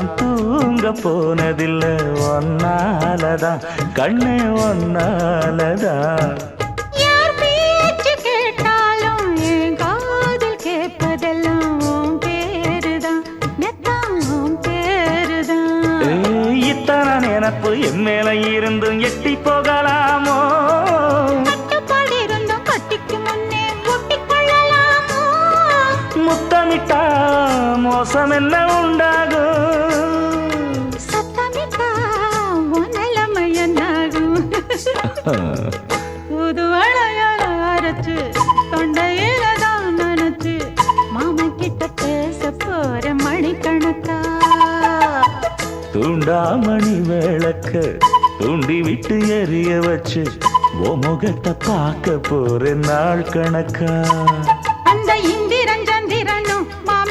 நான் தூங்க போனதில்லை ஒன்னாலதான் கண்ணே ஒன்னாலதான். யார் பேச்சு கேட்டாலும் என் காதில் கேட்பதெல்லாம் உன் பேருதான் நெத்தான் உன் பேருதான். இத்தனை நினப்பு என் மேல இருந்தும் எட்டி போகலாமோ? கட்டுப்பாடு இருந்தும் கட்டிக்கு முன்னே ஒட்டிக்கொள்ளலாமோ? முத்தமிட்டா மோசம் என்ன உண்டாகும்? சத்தமிட்டா உன் நிலைமை என்னாகும்? புது வளையல் அரைச்சு தொண்டையில தான் நினைச்சு மாமன் கிட்ட பேச போற மணிக்கணக்கா. தூண்டாமணி விளக்க தூண்டி விட்டு எரிய வச்சு ஓ முகத்தை பார்க்க போற நாள் கணக்கா.